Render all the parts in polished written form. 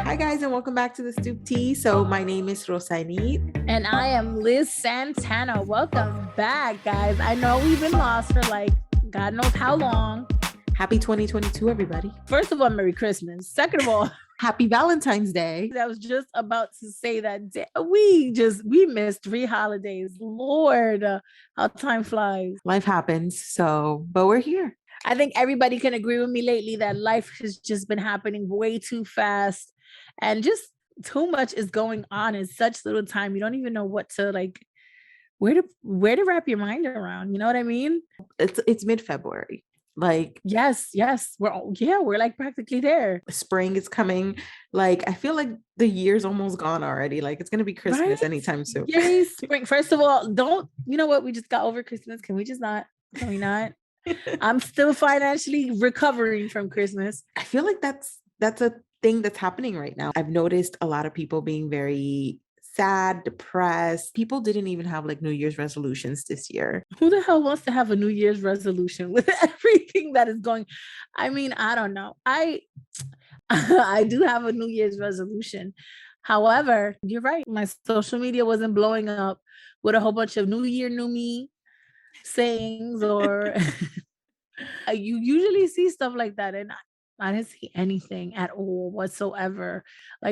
Hi guys, and welcome back to the Stoop Tea. So my name is Rosanit. And I am Liz Santana. Welcome back, guys. I know we've been lost for God knows how long. Happy 2022, everybody. First of all, Merry Christmas. Second of all, Happy Valentine's Day. I was just about to say that we missed 3 holidays. Lord, how time flies. Life happens, but we're here. I think everybody can agree with me lately that life has just been happening way too fast and just too much is going on in such little time. You don't even know what to where to wrap your mind around. You know what I mean? It's mid-February. Yes, we're practically there. Spring is coming. I feel like the year's almost gone already. It's gonna be Christmas anytime soon. Yay, spring. First of all, you know what? We just got over Christmas. Can we not? I'm still financially recovering from Christmas. I feel like that's a thing that's happening right now. I've noticed a lot of people being very sad, depressed. People didn't even have New Year's resolutions this year. Who the hell wants to have a New Year's resolution with everything that is going? I mean, I don't know. I do have a New Year's resolution. However, you're right. My social media wasn't blowing up with a whole bunch of New Year, New Me sayings, or you usually see stuff like that, and I didn't see anything at all whatsoever.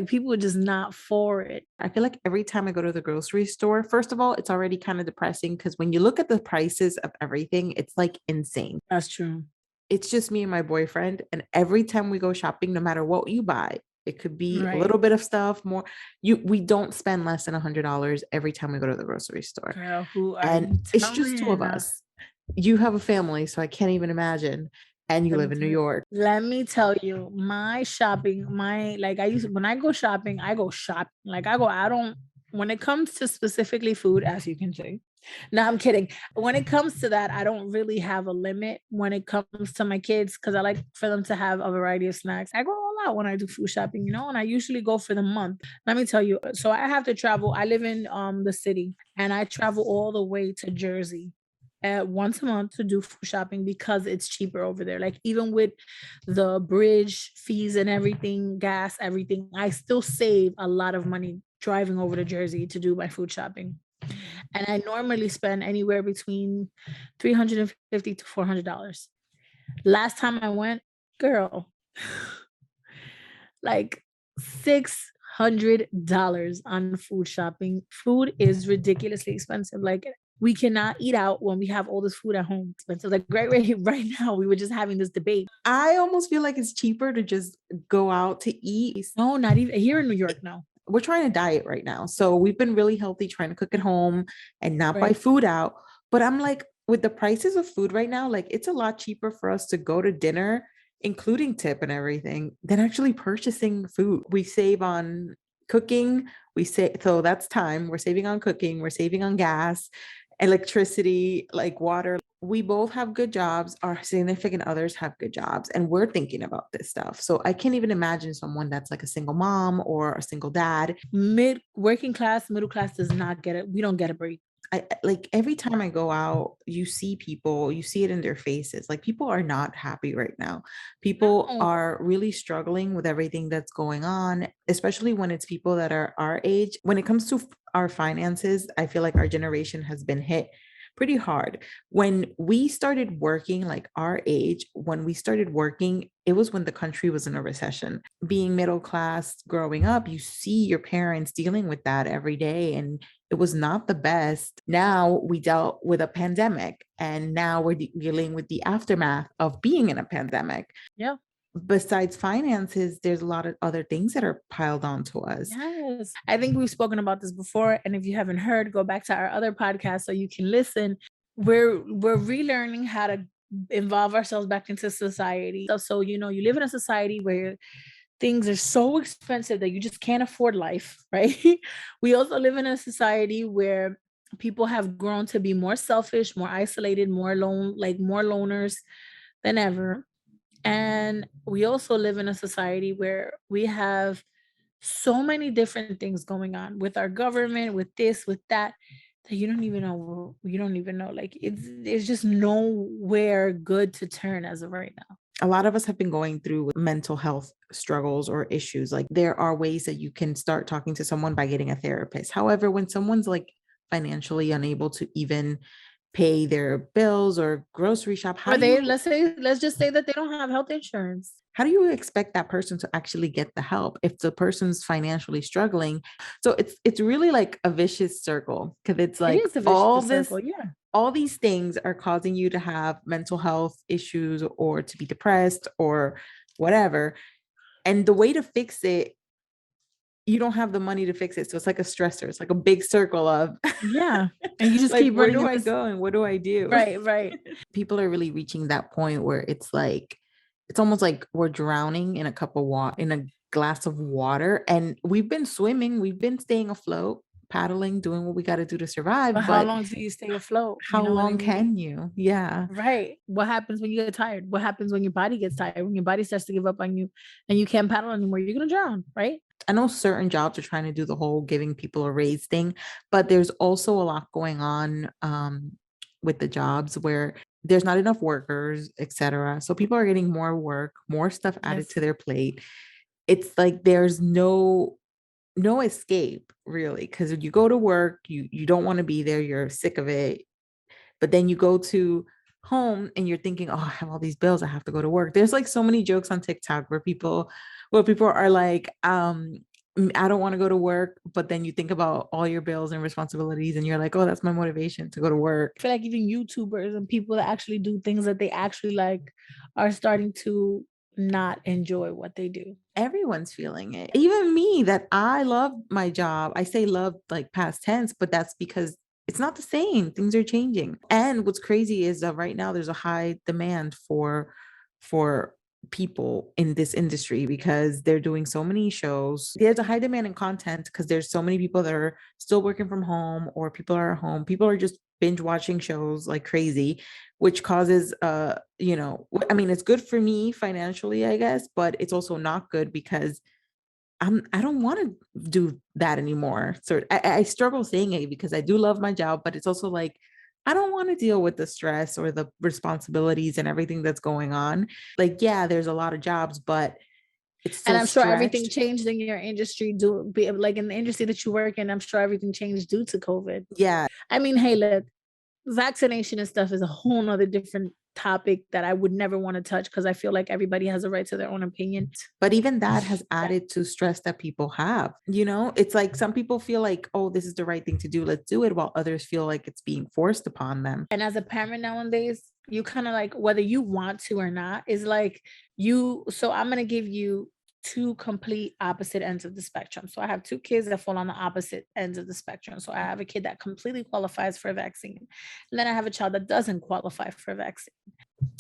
People were just not for it. I feel like every time I go to the grocery store, first of all, it's already kind of depressing because when you look at the prices of everything, it's insane. That's true. It's just me and my boyfriend, and every time we go shopping, no matter what you buy, it could be a little bit of stuff more. We don't spend less than $100 every time we go to the grocery store. Girl, and it's just two of us. You have a family, so I can't even imagine. And you live in New York. Let me tell you, my shopping, when I go shopping, I go shop. When it comes to specifically food, as you can see. No, I'm kidding. When it comes to that, I don't really have a limit when it comes to my kids, because I like for them to have a variety of snacks. I go all out when I do food shopping, and I usually go for the month. Let me tell you, so I have to travel. I live in the city, and I travel all the way to Jersey once a month to do food shopping because it's cheaper over there. Even with the bridge fees and everything, gas, everything, I still save a lot of money driving over to Jersey to do my food shopping. And I normally spend anywhere between $350 to $400. Last time I went, girl, $600 on food shopping. Food is ridiculously expensive. We cannot eat out when we have all this food at home. Expensive. Right now, we were just having this debate. I almost feel like it's cheaper to just go out to eat. No, not even here in New York now. We're trying to diet right now. So we've been really healthy, trying to cook at home and not buy food out. But I'm with the prices of food right now, it's a lot cheaper for us to go to dinner, including tip and everything, than actually purchasing food. We save on cooking. So that's time. We're saving on cooking. We're saving on gas, electricity, water. We both have good jobs. Our significant others have good jobs, and we're thinking about this stuff. So I can't even imagine someone that's a single mom or a single dad. Working class, middle class does not get it. We don't get a break. Every time I go out, you see people, you see it in their faces. People are not happy right now. People are really struggling with everything that's going on, especially when it's people that are our age. When it comes to our finances, I feel like our generation has been hit pretty hard. When we started working, our age, when we started working, it was when the country was in a recession. Being middle class, growing up, you see your parents dealing with that every day, and it was not the best. Now we dealt with a pandemic, and now we're dealing with the aftermath of being in a pandemic. Yeah. Besides finances, there's a lot of other things that are piled onto us. Yes. I think we've spoken about this before. And if you haven't heard, go back to our other podcast so you can listen. We're relearning how to involve ourselves back into society. So, you live in a society where things are so expensive that you just can't afford life, right? We also live in a society where people have grown to be more selfish, more isolated, more loners than ever. And we also live in a society where we have so many different things going on with our government, with this, with that, that you don't even know. There's just nowhere good to turn as of right now. A lot of us have been going through mental health struggles or issues. Like there are ways that you can start talking to someone by getting a therapist. However, when someone's like financially unable to even pay their bills or grocery shop, Or they let's just say that they don't have health insurance. how do you expect that person to actually get the help if the person's financially struggling? So it's really like a vicious circle because it's It like is a vicious circle, yeah. all these things are causing you to have mental health issues or to be depressed or whatever. And the way to fix it, you don't have the money to fix it. So it's like a stressor. It's like a big circle of Yeah, and you just like, keep where running do in I this. go and what do I do? Right, right. People are really reaching that point where it's like, it's almost like we're drowning in a cup of water, in a glass of water. And we've been swimming, we've been staying afloat, paddling, doing what we got to do to But survive. how But long do you stay afloat? You how know what I long mean? can you? Yeah. Right. What happens when you get tired? What happens when your body gets tired? When your body starts to give up on you and you can't paddle anymore, you're gonna drown, right? I know certain jobs are trying to do the whole giving people a raise thing, but there's also a lot going on with the jobs where there's not enough workers, etc. So people are getting more work, more stuff added to Yes. their plate. It's like there's no escape really because you go to work, you don't want to be there, you're sick of it, but then you go to home and you're thinking, oh, I have all these bills, I have to go to work. There's like so many jokes on TikTok where people are like, I don't want to go to work, but then you think about all your bills and responsibilities and you're like, oh, that's my motivation to go to work. I feel like even YouTubers and people that actually do things that they actually like are starting to not enjoy what they do. Everyone's feeling it. Even me, that I love my job. I say love like past tense, but that's because it's not the same. Things are changing. And what's crazy is that right now there's a high demand for people in this industry because they're doing so many shows. There's a high demand in content because there's so many people that are still working from home or people are at home. People are just binge watching shows like crazy, which causes I mean, it's good for me financially, I guess, but it's also not good because I don't want to do that anymore. So I struggle saying it because I do love my job, but it's also like I don't want to deal with the stress or the responsibilities and everything that's going on. Like, yeah, there's a lot of jobs, but it's And so I'm sure everything stretched. changed in your industry due be like in the industry that you work in, I'm sure everything changed due to COVID. Yeah. I mean, hey, look, vaccination and stuff is a whole nother different topic that I would never want to touch because I feel like everybody has a right to their own opinion. But even that has added to stress that people have. It's like some people feel like, oh, this is the right thing to do. Let's do it. While others feel like it's being forced upon them. And as a parent nowadays, you kind of like whether you want to or not is like so I'm going to give you two complete opposite ends of the spectrum. So I have two kids that fall on the opposite ends of the spectrum. So I have a kid that completely qualifies for a vaccine. And then I have a child that doesn't qualify for a vaccine.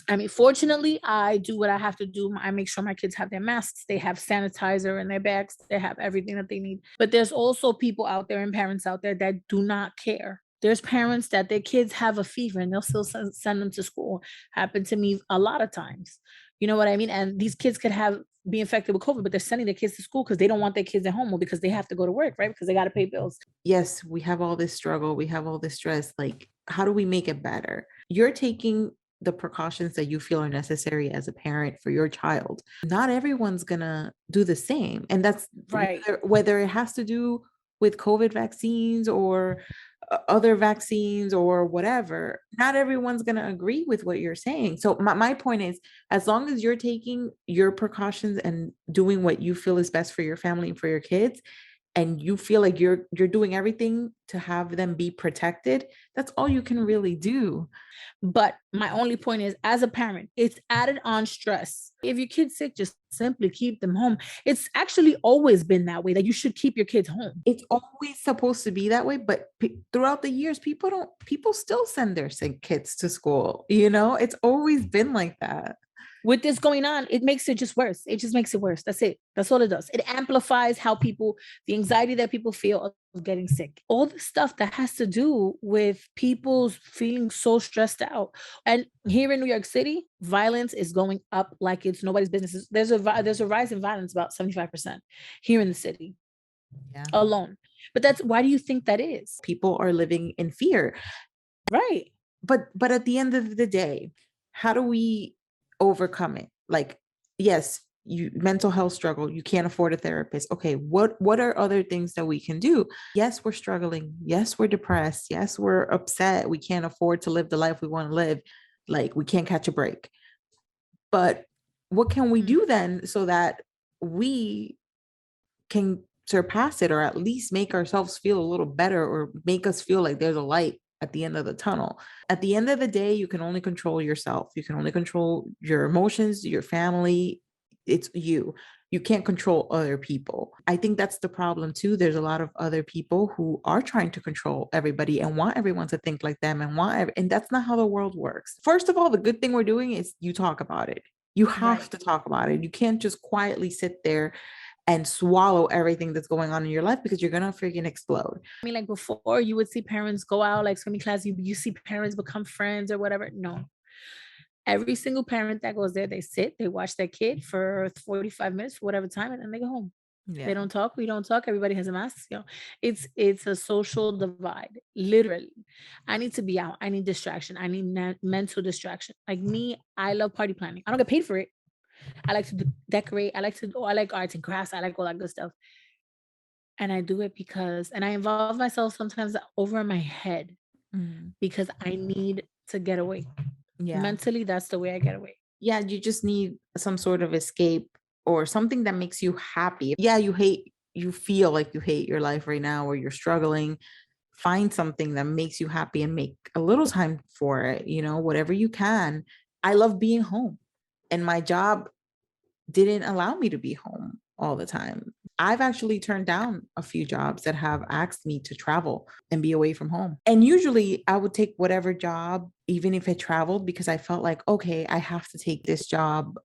I mean, fortunately, I do what I have to do. I make sure my kids have their masks, they have sanitizer in their bags, they have everything that they need. But there's also people out there and parents out there that do not care. There's parents that their kids have a fever and they'll still send them to school. Happened to me a lot of times. You know what I mean? And these kids could be infected with COVID, but they're sending their kids to school because they don't want their kids at home or because they have to go to work, right? Because they got to pay bills. Yes, we have all this struggle, we have all this stress. Like, how do we make it better? You're taking the precautions that you feel are necessary as a parent for your child. Not everyone's gonna do the same. And that's Right. whether it has to do with COVID vaccines or other vaccines or whatever. Not everyone's going to agree with what you're saying. So my point is, as long as you're taking your precautions and doing what you feel is best for your family and for your kids, and you feel like you're doing everything to have them be protected, that's all you can really do. But my only point is, as a parent, it's added on stress. If your kid's sick, just simply keep them home. It's actually always been that way that you should keep your kids home. It's always supposed to be that way, but throughout the years, people still send their sick kids to school. It's always been like that. With this going on, it makes it just worse. It just makes it worse. That's it. That's all it does. It amplifies the anxiety that people feel of getting sick. All the stuff that has to do with people's feeling so stressed out. And here in New York City, violence is going up like it's nobody's business. There's a rise in violence about 75% here in the city Yeah. alone. But why do you think that is? People are living in fear. Right. But at the end of the day, how do we overcome it? Like, yes, you mental health struggle, you can't afford a therapist. Okay, what are other things that we can do? Yes, we're struggling. Yes, we're depressed. Yes, we're upset. We can't afford to live the life we want to live. Like, we can't catch a break. But what can we do then so that we can surpass it, or at least make ourselves feel a little better, or make us feel like there's a light at the end of the tunnel? At the end of the day, you can only control yourself. You can only control your emotions, your family. It's you. You can't control other people. I think that's the problem too. There's a lot of other people who are trying to control everybody and want everyone to think like them, and that's not how the world works. First of all, the good thing we're doing is you talk about it. You have to talk about it. You can't just quietly sit there and swallow everything that's going on in your life, because you're gonna freaking explode. I mean, like before, you would see parents go out like swimming class. You see parents become friends or whatever. No, every single parent that goes there, they sit, they watch their kid for 45 minutes, for whatever time, and then they go home. They Yeah. don't talk. We don't talk. Everybody has a mask. It's a social divide. Literally, I need to be out. I need distraction. I need mental distraction. Like me, I love party planning. I don't get paid for it. I like to decorate. I like arts and crafts. I like all that good stuff. And I do it because, and I involve myself sometimes over my head Mhm. because I need to get away. Yeah. Mentally, that's the way I get away. Yeah, you just need some sort of escape, or something that makes you happy. Yeah, you feel like you hate your life right now, or you're struggling. Find something that makes you happy and make a little time for it, whatever you can. I love being home, and my job didn't allow me to be home all the time. I've actually turned down a few jobs that have asked me to travel and be away from home. And usually I would take whatever job, even if it traveled, because I felt like, okay, I have to take this job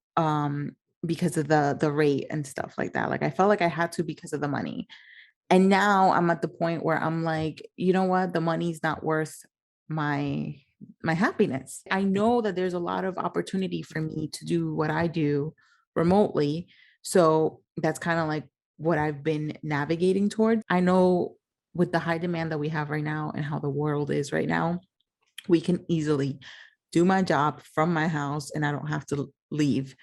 because of the rate and stuff like that. Like, I felt like I had to because of the money. And now I'm at the point where I'm like, you know what? The money's not worth my my happiness. I know that there's a lot of opportunity for me to do what I do remotely. So that's kind of like what I've been navigating towards. I know with the high demand that we have right now and how the world is right now, we can easily do my job from my house and I don't have to leave.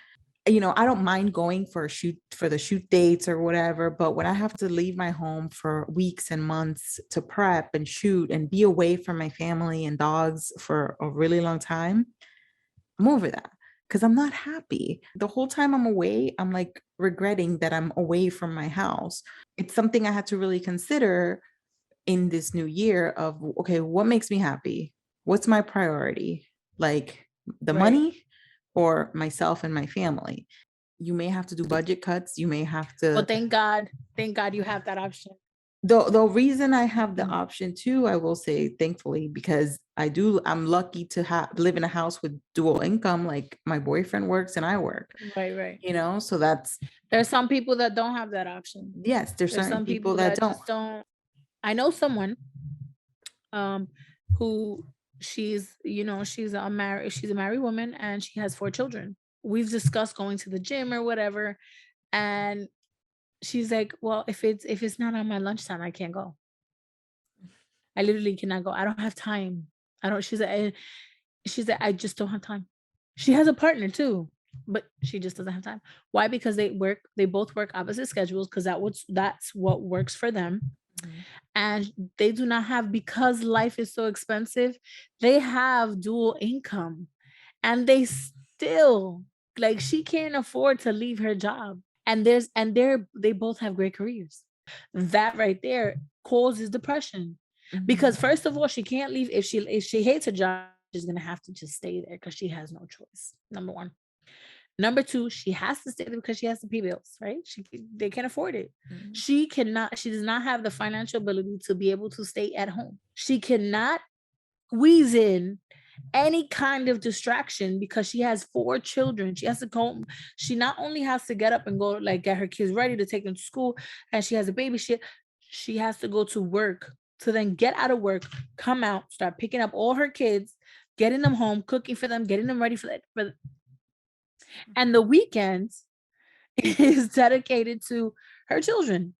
I don't mind going for the shoot dates or whatever, but when I have to leave my home for weeks and months to prep and shoot and be away from my family and dogs for a really long time, I'm over that, because I'm not happy. The whole time I'm away, I'm like regretting that I'm away from my house. It's something I had to really consider in this new year of, okay, what makes me happy? What's my priority? Like, the Right. money or myself and my family? You may have to do budget cuts. You may have Well, to. thank God you have that option. The reason I have the Mm. option too, I will say thankfully, because I'm lucky to live in a house with dual income. Like, my boyfriend works and I work, Right, right. so that's, There's some people that don't have that option. yes, there's There's certain some people people that that don't. just don't. I know someone um who she's a married woman and she has 4 children. We've discussed going to the gym or whatever, and she's like, well, if it's not on my lunchtime, I can't go. I literally cannot go. I don't have time. I don't she's like, I just don't have time. She has a partner too, but she just doesn't have time. Why? Because they both work opposite schedules, because that's what works for them. Mhm. And they do not have, because life is so expensive, they have dual income, and they still, like, she can't afford to leave her job, and they both have great careers. That right there causes depression, because Mhm. first of all, she can't leave. If she hates her job, she's gonna have to just stay there because she has no choice. Number one. Number two, she has to stay there because she has to pay bills, right? They can't afford it. Mhm. She does not have the financial ability to be able to stay at home. She cannot squeeze in any kind of distraction because she has 4 children. She has to go. She not only has to get up and go, like, get her kids ready to take them to school, and she has a baby. She has to go to work to then get out of work, come out, start picking up all her kids, getting them home, cooking for them, getting them ready and the weekends is dedicated to her children,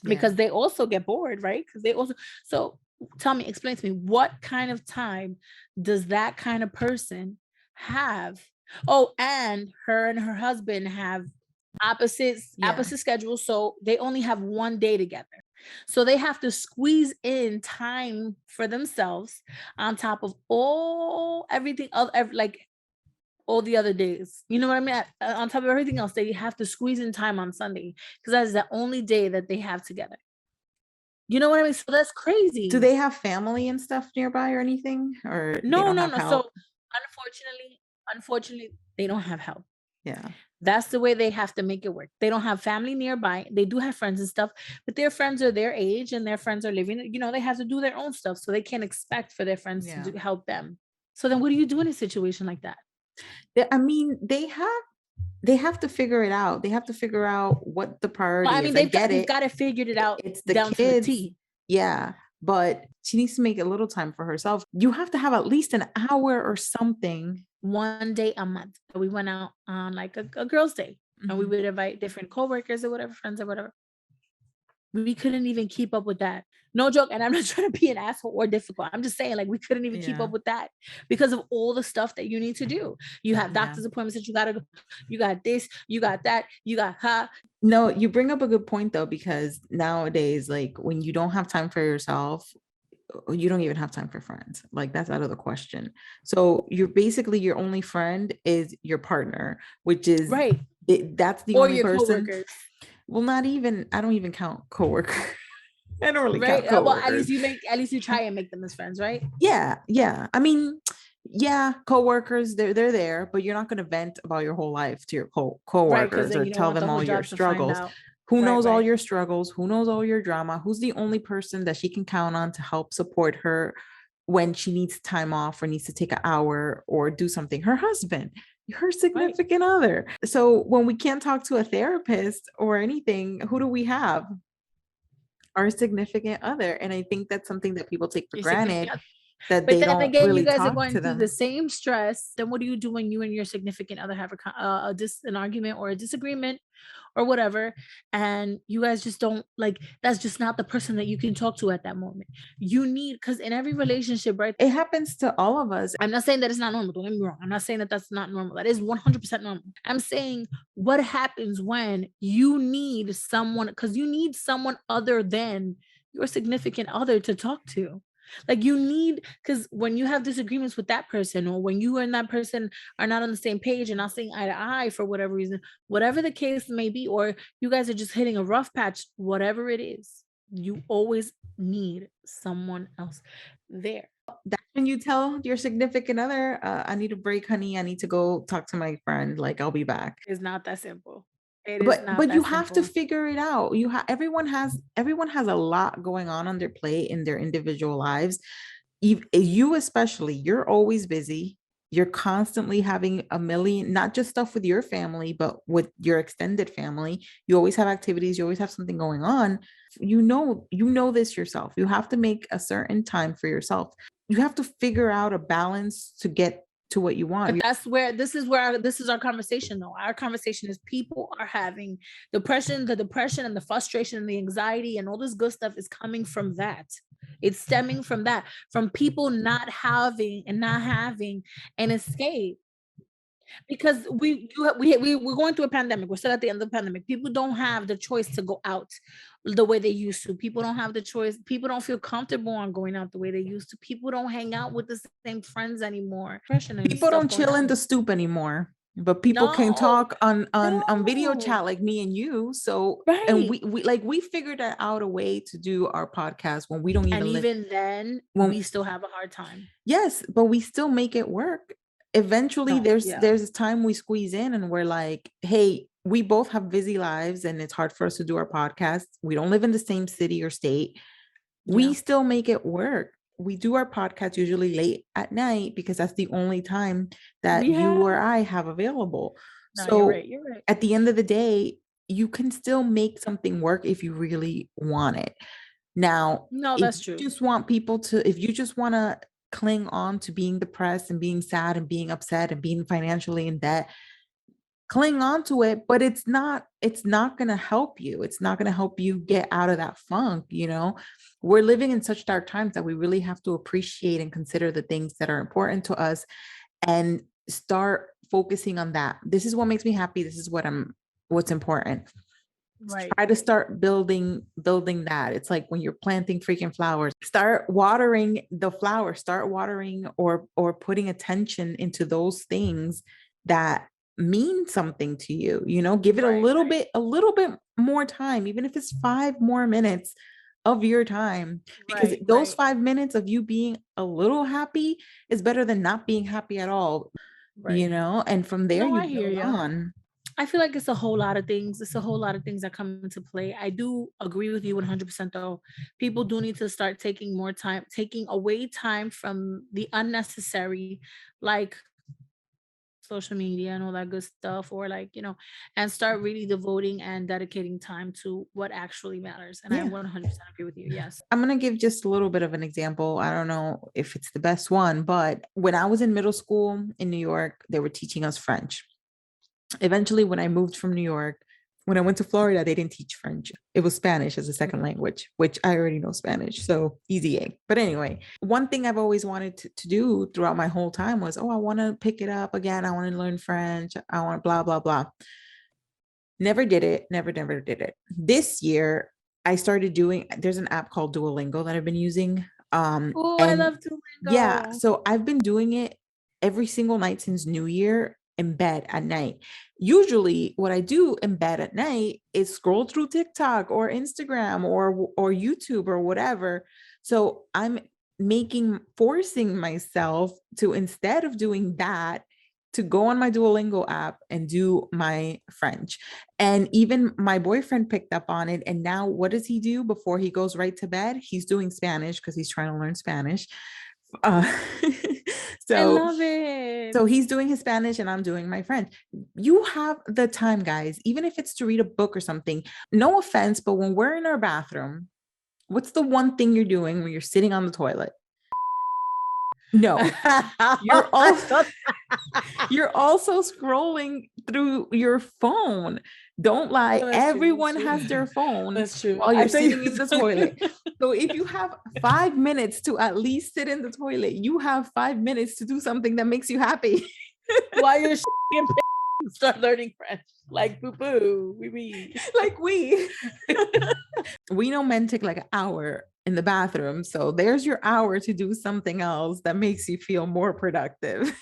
Yeah. because they also get bored, right? Because they also, so tell me, explain to me, what kind of time does that kind of person have? Oh, and her husband have Yeah. opposite schedules, so they only have 1 day together. So they have to squeeze in time for themselves on top of all everything like all the other days. You know what I mean? On top of everything else, they have to squeeze in time on Sunday because that's the only day that they have together. You know what I mean? So that's Do crazy. they have family and stuff nearby or anything? Or they No, don't no, have no. So help? unfortunately, they don't have help. Yeah. That's the way they have to make it work. They don't have family nearby. They do have friends and stuff, but their friends are their age and their friends are living, they have to do their own stuff. So they can't expect for their friends to Yeah. help them. So then what do you do in a situation like that? I mean, they have to figure it out. They have to figure out what the Well, I priority mean, is. I get they've it. got it figured it out It's the down to the kids. T. Yeah, but she needs to make a little time for herself. You have to have at least an hour or something. 1 day a month. We went out on like a girls' day and we Mhm. would invite different coworkers or whatever, friends or whatever. We couldn't even keep up with that. No joke, and I'm not trying to be an asshole or difficult. I'm just saying, like, we couldn't even keep Yeah, up with that because of all the stuff that you need to do. You have yeah. doctor's appointments that you gotta go, you got this, you got that, you got No, you bring up a good point though, because nowadays, like when you don't have time for yourself, you don't even have time for friends. Like that's out of the question. So you're basically your only friend is your partner, which is right, that's the or only your person. coworkers, Well, not even, I don't even count coworker. I don't really right? count Well, coworkers. at least you try and make them as friends, right? Yeah, yeah. I mean, yeah, coworkers, they're there, but you're not going to vent about your whole life to your Right, because coworkers then or you don't tell want the them whole all your job to find struggles. out. Who Right, knows all right. your struggles? Who knows all your drama? Who's the only person that she can count on to help support her when she needs time off or needs to take an hour or do something? Her husband, her Right. significant other. So when we can't talk to a therapist or anything, who do we have? Our significant other. And I think that's something that people take for Your granted, significant. that But they then don't again, you really guys are talk going to through the them. same stress. Then what do you do when you and your significant other have an argument or a disagreement or whatever, and you guys just don't like that's just not the person that you can talk to at that moment. You need because in every relationship, right? It happens to all of us. I'm not saying that it's not normal. Don't get me wrong. I'm not saying that that's not normal. That is 100% normal. I'm saying what happens when you need someone because you need someone other than your significant other to talk to. Like you need because when you have disagreements with that person, or when you and that person are not on the same page and not seeing eye to eye for whatever reason, whatever the case may be, or you guys are just hitting a rough patch, whatever it is, you always need someone else there. That's when you tell your significant other, I need a break, honey. I need to go talk to my friend. Like, I'll be back. It's not that simple. It is But not but you that have to simple. figure it out. Everyone has a lot going on their plate in their individual lives. You especially, you're always busy. You're constantly having a million, not just stuff with your family, but with your extended family. You always have activities, you always have something going on. You know this yourself. You have to make a certain time for yourself. You have to figure out a balance to get to what you But want. this is our conversation though. Our conversation is people are having the depression and the frustration and the anxiety and all this good stuff is coming from that. It's stemming from that, from people not having an escape because we're going through a pandemic. We're still at the end of the pandemic. People don't have the choice to go out the way they used to. People don't have the choice. People don't feel comfortable on going out the way they used to. People don't hang out with the same friends anymore. Depression and People stuff don't going chill in on. the stoop anymore, but people can No, talk on video no, chat like me and you. So, and right. we figured out a way to do our podcast when we don't And even live. even then, When we still have a hard time. Yes, but we still make it work. Eventually No, there's yeah, there's this time we squeeze in and we're like, hey, we both have busy lives and it's hard for us to do our podcast. We don't live in the same city or state. We yeah, still make it work. We do our podcast usually late at night because that's the only time that you yeah. or I have available. No, you're right. So You're right. at the end of the day, you can still make something work if you really want it. Now, No, that's true. if you just want to cling on to being depressed and being sad and being upset and being financially in debt, cling on to it, but it's not going to help you. It's not going to help you get out of that funk. We're living in such dark times that we really have to appreciate and consider the things that are important to us and start focusing on that. This is what makes me happy. This is what's important. Right. Try to start building that. It's like when you're planting freaking flowers, start watering the flower, start watering or putting attention into those things that mean something to you, give it Right. a little bit more time, even if it's 5 more minutes of your time, because Right. those Right. 5 minutes of you being a little happy is better than not being happy at all, Right. and from there No, you I hear build you. on. I feel like it's a whole lot of things. It's a whole lot of things that come into play. I do agree with you 100% though. People do need to start taking more time, taking away time from the unnecessary, like social media and all that good stuff, or like, and start really devoting and dedicating time to what actually matters. And I Yeah. 100% agree with you. Yes. I'm going to give just a little bit of an example. I don't know if it's the best one, but when I was in middle school in New York, they were teaching us French. Eventually, when I moved from New York, when I went to Florida, they didn't teach French. It was Spanish as a second language, which I already know Spanish. So easy A. But anyway, one thing I've always wanted to do throughout my whole time was, I want to pick it up again. I want to learn French. I want blah, blah, blah. Never did it. Never did it. This year, I started there's an app called Duolingo that I've been using. Oh, I And love yeah, Duolingo. so I've been doing it every single night since New Year in bed at night. Usually what I do in bed at night is scroll through TikTok or Instagram or YouTube or whatever. So I'm forcing myself to, instead of doing that, to go on my Duolingo app and do my French. And even my boyfriend picked up on it. And now what does he do before he goes right to bed? He's doing Spanish because he's trying to learn Spanish. Uh, I so love it. so he's doing his Spanish and I'm doing my French. You have the time, guys, even if it's to read a book or something. No offense, but when we're in our bathroom, what's the one thing you're doing when you're sitting on the toilet? No, you're all you're also scrolling through your phone. Don't lie. No, that's true. That's Everyone true. has their phone That's true. while I you're thought you sitting in was the talking- toilet. So if you have 5 minutes to at least sit in the toilet, you have 5 minutes to do something that makes you happy. while you're and start learning French. Like boo boo. We. Like we know men take like an hour in the bathroom. So there's your hour to do something else that makes you feel more productive.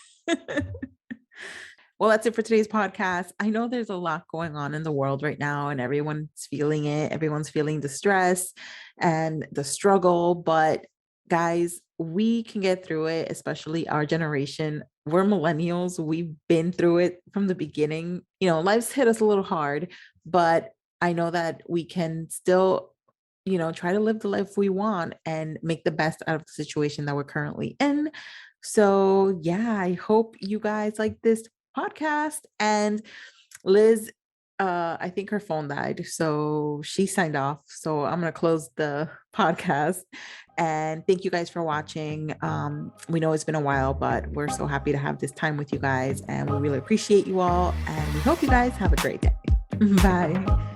Well, that's it for today's podcast. I know there's a lot going on in the world right now and everyone's feeling it. Everyone's feeling the stress and the struggle, but guys, we can get through it, especially our generation. We're millennials. We've been through it from the beginning. Life's hit us a little hard, but I know that we can still, try to live the life we want and make the best out of the situation that we're currently in. So, yeah, I hope you guys like this podcast. And Liz, I think her phone died, so she signed off. So I'm gonna close the podcast. And thank you guys for watching. We know it's been a while, but we're so happy to have this time with you guys, and we really appreciate you all. And we hope you guys have a great day. Bye.